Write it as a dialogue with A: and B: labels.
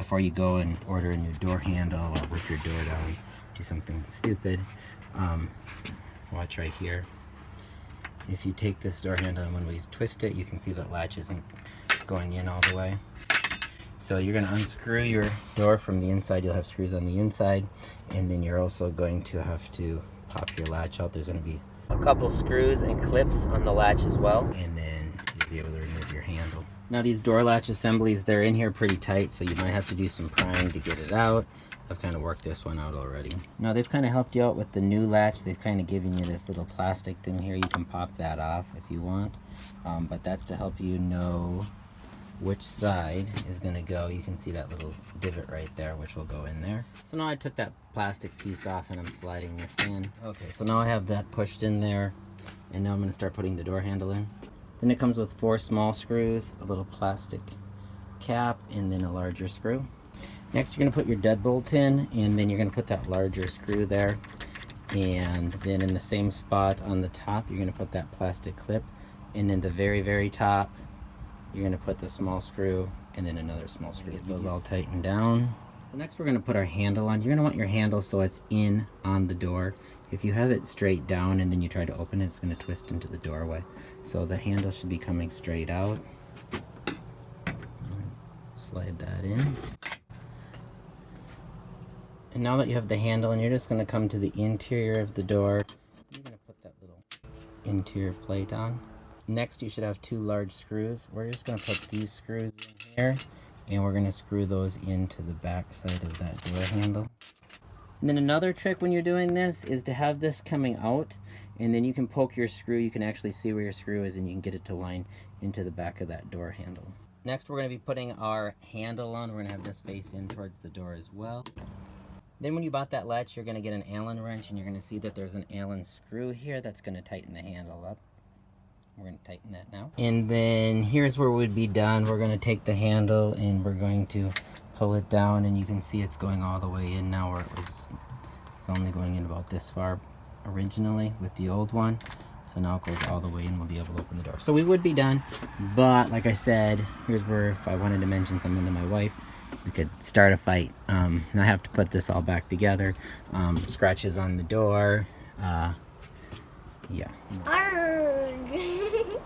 A: before you go and order a new door handle or rip your door down, do something stupid. Watch right here. If you take this door handle and when we twist it, you can see that latch isn't going in all the way. So you're going to unscrew your door from the inside. You'll have screws on the inside, and then you're also going to have to pop your latch out. There's going to be a couple screws and clips on the latch as well, and then you'll be able to remove your handle. Now these door latch assemblies, they're in here pretty tight, so you might have to do some prying to get it out. I've kind of worked this one out already. Now they've kind of helped you out with the new latch. They've kind of given you this little plastic thing here. You can pop that off if you want, but that's to help you know which side is going to go. You can see that little divot right there, which will go in there. So now I took that plastic piece off and I'm sliding this in. Okay, so now I have that pushed in there, and now I'm going to start putting the door handle in. Then it comes with 4 small screws, a little plastic cap, and then a larger screw. Next you're going to put your deadbolt in, and then you're going to put that larger screw there, and then in the same spot on the top you're going to put that plastic clip, and then the very top you're going to put the small screw and then another small screw. Get those all tightened down. So next we're going to put our handle on. You're going to want your handle so it's in on the door. If you have it straight down and then you try to open it, it's going to twist into the doorway. So the handle should be coming straight out. Slide that in. And now that you have the handle, and you're just going to come to the interior of the door, you're going to put that little interior plate on. Next you should have 2 large screws. We're just going to put these screws in here, and we're going to screw those into the back side of that door handle. And then another trick when you're doing this is to have this coming out, and then you can poke your screw. You can actually see where your screw is, and you can get it to line into the back of that door handle. Next we're going to be putting our handle on. We're going to have this face in towards the door as well. Then when you bought that latch, you're going to get an Allen wrench, and you're going to see that there's an Allen screw here that's going to tighten the handle up. We're going to tighten that now. And then here's where we'd be done. We're going to take the handle and we're going to pull it down, and you can see it's going all the way in now, where it's only going in about this far originally with the old one. So now it goes all the way in, we'll be able to open the door. So we would be done, but like I said, here's where if I wanted to mention something to my wife, we could start a fight. And I have to put this all back together. Scratches on the door. Yeah.
B: Arrgh.